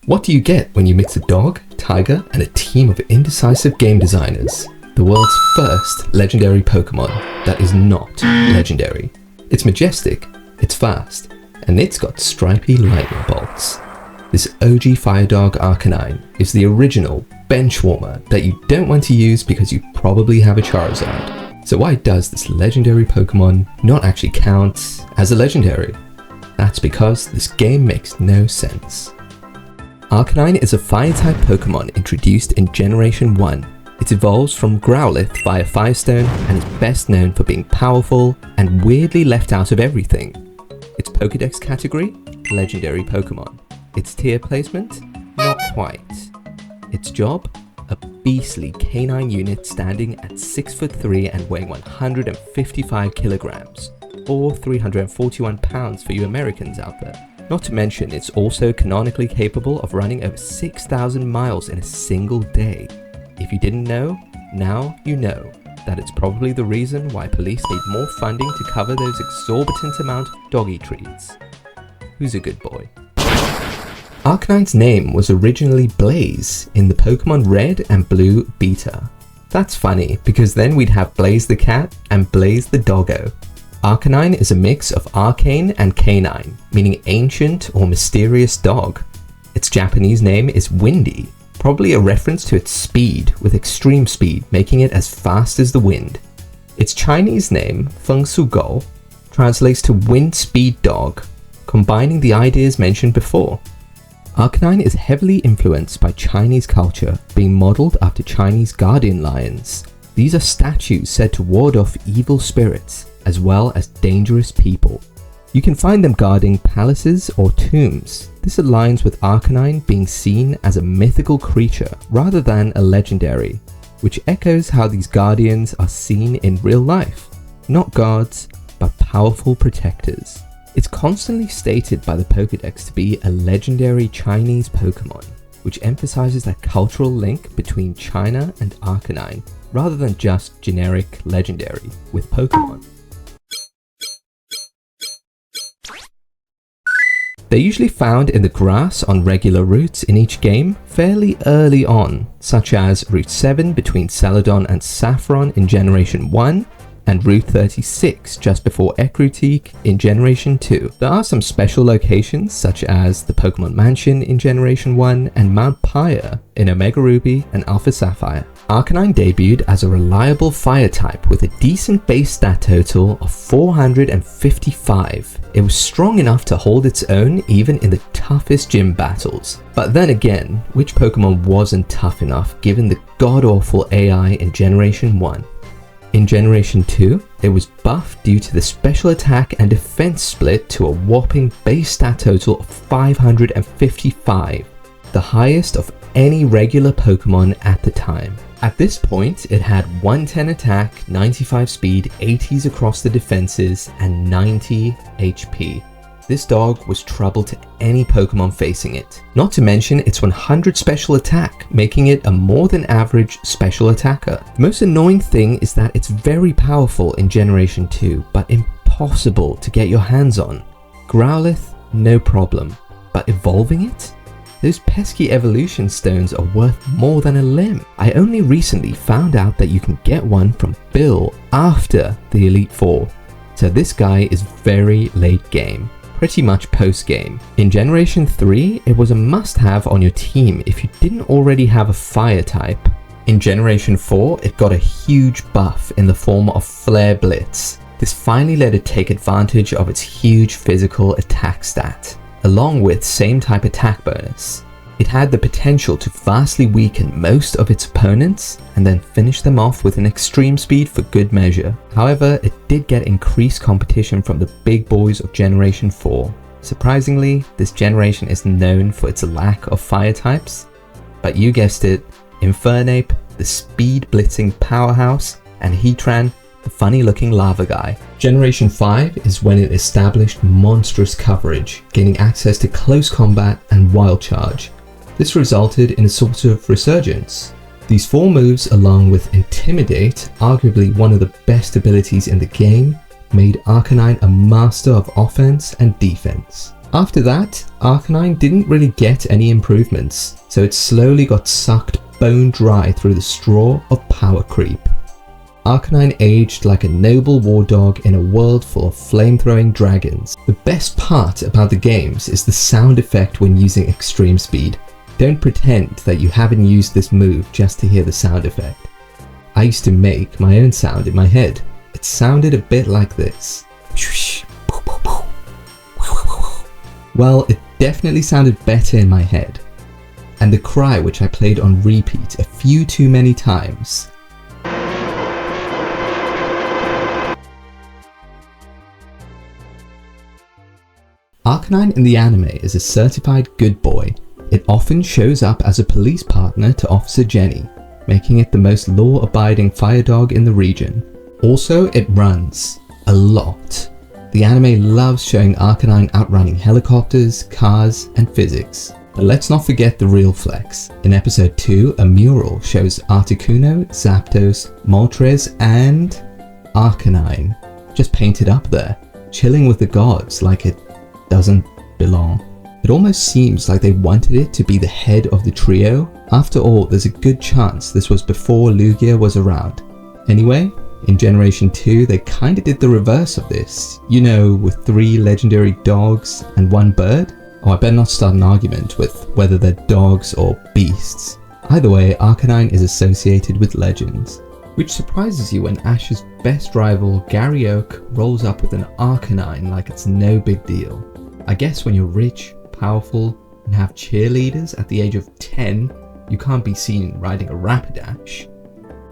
What do you get when you mix a dog, tiger, and a team of indecisive game designers? The world's first legendary Pokemon that is not legendary. It's majestic, it's fast, and it's got stripy lightning bolts. This OG fire dog Arcanine is the original bench warmer that you don't want to use because you probably have a Charizard. So why does this legendary Pokemon not actually count as a legendary? That's because this game makes no sense. Arcanine is a fire-type Pokemon introduced in Generation 1. It evolves from Growlithe via Firestone and is best known for being powerful and weirdly left out of everything. Its Pokédex category? Legendary Pokemon. Its tier placement? Not quite. Its job? A beastly canine unit standing at 6'3" and weighing 155 kilograms, or 341 pounds for you Americans out there. Not to mention, it's also canonically capable of running over 6,000 miles in a single day. If you didn't know, now you know that it's probably the reason why police need more funding to cover those exorbitant amount of doggy treats. Who's a good boy? Arcanine's name was originally Blaze in the Pokemon Red and Blue beta. That's funny because then we'd have Blaze the cat and Blaze the doggo. Arcanine is a mix of arcane and canine, meaning ancient or mysterious dog. Its Japanese name is Windy, probably a reference to its speed, with extreme speed making it as fast as the wind. Its Chinese name, Feng Su Go, translates to wind speed dog, combining the ideas mentioned before. Arcanine is heavily influenced by Chinese culture, being modeled after Chinese guardian lions. These are statues said to ward off evil spirits, as well as dangerous people. You can find them guarding palaces or tombs. This aligns with Arcanine being seen as a mythical creature rather than a legendary, which echoes how these guardians are seen in real life. Not guards, but powerful protectors. It's constantly stated by the Pokédex to be a legendary Chinese Pokemon, which emphasizes that cultural link between China and Arcanine, rather than just generic legendary with Pokemon. They're usually found in the grass on regular routes in each game fairly early on, such as Route 7 between Celadon and Saffron in Generation 1, and Route 36 just before Ecruteak in Generation 2. There are some special locations such as the Pokemon Mansion in Generation 1 and Mount Pyre in Omega Ruby and Alpha Sapphire. Arcanine debuted as a reliable fire type with a decent base stat total of 455. It was strong enough to hold its own even in the toughest gym battles. But then again, which Pokemon wasn't tough enough given the god-awful AI in Generation 1? In Generation 2, it was buffed due to the special attack and defense split to a whopping base stat total of 555, the highest of any regular Pokemon at the time. At this point, it had 110 attack, 95 speed, 80s across the defenses, and 90 HP. This dog was trouble to any Pokemon facing it. Not to mention its 100 special attack, making it a more than average special attacker. The most annoying thing is that it's very powerful in Generation 2, but impossible to get your hands on. Growlithe, no problem, but evolving it? Those pesky evolution stones are worth more than a limb. I only recently found out that you can get one from Bill after the Elite Four, so this guy is very late game. Pretty much post-game. In Generation 3, it was a must-have on your team if you didn't already have a fire type. In Generation 4, it got a huge buff in the form of Flare Blitz. This finally let it take advantage of its huge physical attack stat, along with same type attack bonus. It had the potential to vastly weaken most of its opponents and then finish them off with an extreme speed for good measure. However, it did get increased competition from the big boys of Generation 4. Surprisingly, this generation is known for its lack of fire types, but you guessed it, Infernape, the speed blitzing powerhouse, and Heatran, the funny looking lava guy. Generation 5 is when it established monstrous coverage, gaining access to close combat and wild charge. This resulted in a sort of resurgence. These 4 moves, along with Intimidate, arguably one of the best abilities in the game, made Arcanine a master of offense and defense. After that, Arcanine didn't really get any improvements, so it slowly got sucked bone dry through the straw of power creep. Arcanine aged like a noble war dog in a world full of flame-throwing dragons. The best part about the games is the sound effect when using extreme speed. Don't pretend that you haven't used this move just to hear the sound effect. I used to make my own sound in my head. It sounded a bit like this. Well, it definitely sounded better in my head. And the cry, which I played on repeat a few too many times. Arcanine in the anime is a certified good boy. It often shows up as a police partner to Officer Jenny, making it the most law-abiding fire dog in the region. Also, it runs a lot. The anime loves showing Arcanine outrunning helicopters, cars, and physics. But let's not forget the real flex. In episode 2, a mural shows Articuno, Zapdos, Moltres, and Arcanine just painted up there, chilling with the gods like it doesn't belong. It almost seems like they wanted it to be the head of the trio. After all, there's a good chance this was before Lugia was around. Anyway, in Generation 2, they kinda did the reverse of this. You know, with 3 legendary dogs and 1 bird? Oh, I better not start an argument with whether they're dogs or beasts. Either way, Arcanine is associated with legends. Which surprises you when Ash's best rival, Gary Oak, rolls up with an Arcanine like it's no big deal. I guess when you're rich, powerful, and have cheerleaders at the age of 10, you can't be seen riding a Rapidash.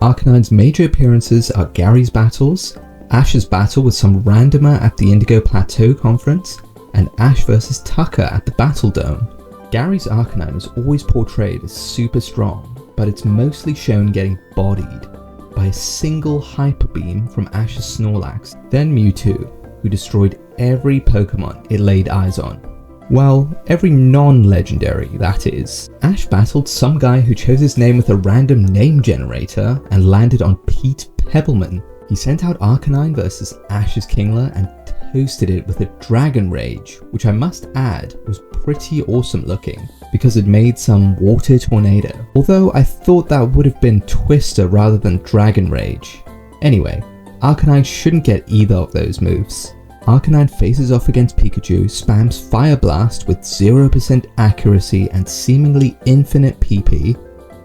Arcanine's major appearances are Gary's battles, Ash's battle with some randomer at the Indigo Plateau Conference, and Ash vs Tucker at the Battle Dome. Gary's Arcanine is always portrayed as super strong, but it's mostly shown getting bodied by a single Hyper Beam from Ash's Snorlax, then Mewtwo, who destroyed every Pokemon it laid eyes on. Well, every non-legendary, that is. Ash battled some guy who chose his name with a random name generator and landed on Pete Pebbleman. He sent out Arcanine versus Ash's Kingler and toasted it with a Dragon Rage, which I must add was pretty awesome looking because it made some water tornado. Although I thought that would have been Twister rather than Dragon Rage. Anyway, Arcanine shouldn't get either of those moves. Arcanine faces off against Pikachu, spams Fire Blast with 0% accuracy and seemingly infinite PP,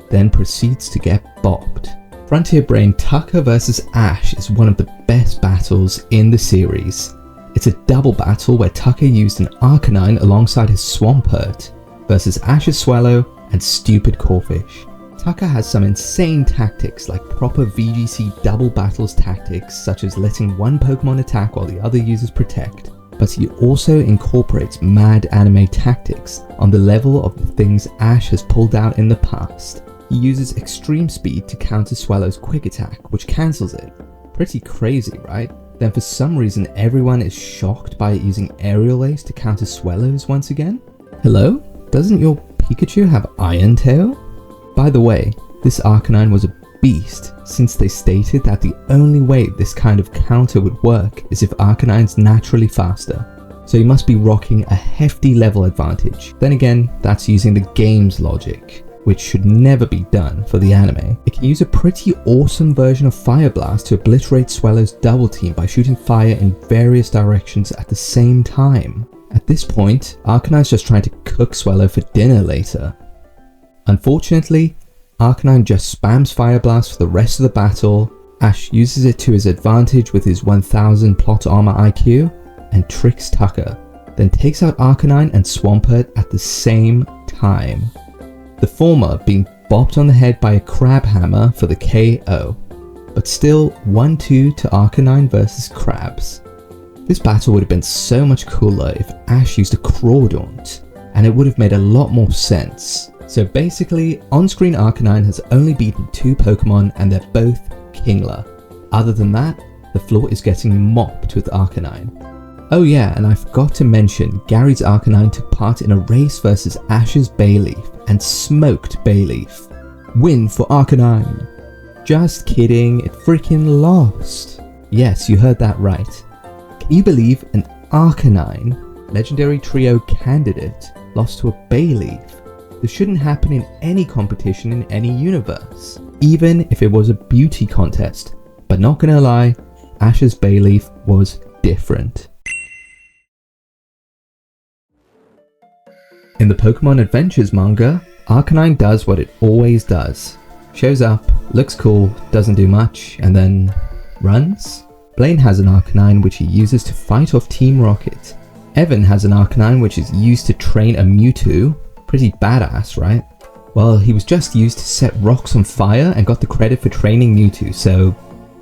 then proceeds to get bopped. Frontier Brain Tucker vs Ash is one of the best battles in the series. It's a double battle where Tucker used an Arcanine alongside his Swampert versus Ash's Swallow and Stupid Corphish. Tucker has some insane tactics like proper VGC double battles tactics such as letting one Pokemon attack while the other uses Protect, but he also incorporates mad anime tactics on the level of the things Ash has pulled out in the past. He uses Extreme Speed to counter Swallow's Quick Attack, which cancels it. Pretty crazy, right? Then for some reason everyone is shocked by it using Aerial Ace to counter Swallows once again? Hello? Doesn't your Pikachu have Iron Tail? By the way, this Arcanine was a beast since they stated that the only way this kind of counter would work is if Arcanine's naturally faster. So he must be rocking a hefty level advantage. Then again, that's using the game's logic, which should never be done for the anime. It can use a pretty awesome version of Fire Blast to obliterate Swallow's double team by shooting fire in various directions at the same time. At this point, Arcanine's just trying to cook Swallow for dinner later. Unfortunately, Arcanine just spams Fire Blast for the rest of the battle. Ash uses it to his advantage with his 1000 plot armor IQ and tricks Tucker, then takes out Arcanine and Swampert at the same time. The former being bopped on the head by a Crab Hammer for the KO, but still 1-2 to Arcanine versus Crabs. This battle would have been so much cooler if Ash used a Crawdaunt, and it would have made a lot more sense. So basically, on-screen Arcanine has only beaten 2 Pokemon and they're both Kingler. Other than that, the floor is getting mopped with Arcanine. Oh yeah, and I forgot to mention, Gary's Arcanine took part in a race versus Ash's Bayleaf and smoked Bayleaf. Win for Arcanine! Just kidding, it freaking lost. Yes, you heard that right. Can you believe an Arcanine legendary trio candidate lost to a Bayleaf. This shouldn't happen in any competition in any universe, even if it was a beauty contest. But not gonna lie, Ash's Bayleaf was different. In the Pokemon Adventures manga, Arcanine does what it always does. Shows up, looks cool, doesn't do much, and then runs? Blaine has an Arcanine which he uses to fight off Team Rocket. Evan has an Arcanine which is used to train a Mewtwo. Pretty badass, right? Well, he was just used to set rocks on fire and got the credit for training Mewtwo, so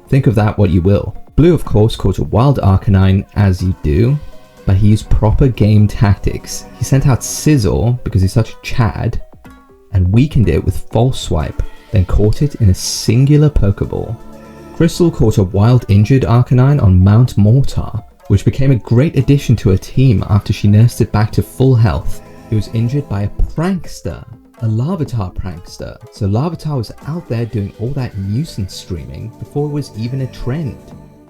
think of that what you will. Blue of course caught a wild Arcanine, as you do, but he used proper game tactics. He sent out Scizor because he's such a Chad, and weakened it with False Swipe, then caught it in a singular Pokeball. Crystal caught a wild injured Arcanine on Mount Mortar, which became a great addition to her team after she nursed it back to full health. It was injured by a prankster, a Larvitar prankster, so Larvitar was out there doing all that nuisance streaming before it was even a trend,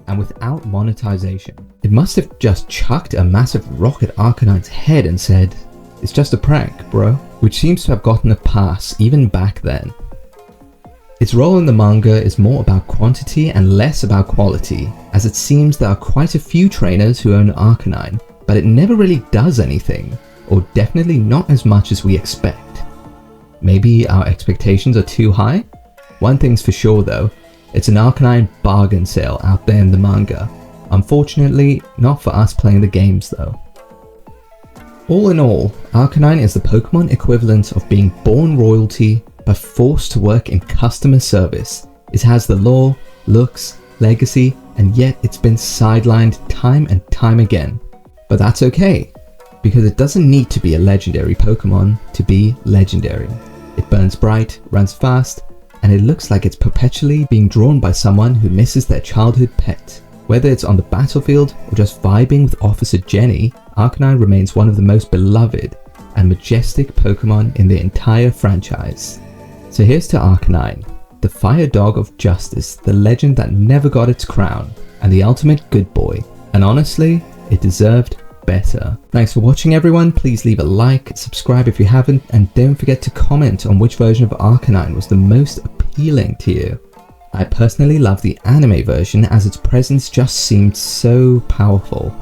and without monetization. It must have just chucked a massive rock at Arcanine's head and said, "It's just a prank, bro," which seems to have gotten a pass even back then. Its role in the manga is more about quantity and less about quality, as it seems there are quite a few trainers who own Arcanine, but it never really does anything, or definitely not as much as we expect. Maybe our expectations are too high? One thing's for sure though, it's an Arcanine bargain sale out there in the manga. Unfortunately, not for us playing the games though. All in all, Arcanine is the Pokemon equivalent of being born royalty but forced to work in customer service. It has the lore, looks, legacy, and yet it's been sidelined time and time again. But that's okay, because it doesn't need to be a legendary Pokemon to be legendary. It burns bright, runs fast, and it looks like it's perpetually being drawn by someone who misses their childhood pet. Whether it's on the battlefield or just vibing with Officer Jenny, Arcanine remains one of the most beloved and majestic Pokemon in the entire franchise. So here's to Arcanine, the fire dog of justice, the legend that never got its crown, and the ultimate good boy. And honestly, it deserved better. Thanks for watching everyone, please leave a like, subscribe if you haven't, and don't forget to comment on which version of Arcanine was the most appealing to you. I personally love the anime version as its presence just seemed so powerful.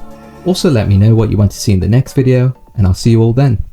Also let me know what you want to see in the next video, and I'll see you all then.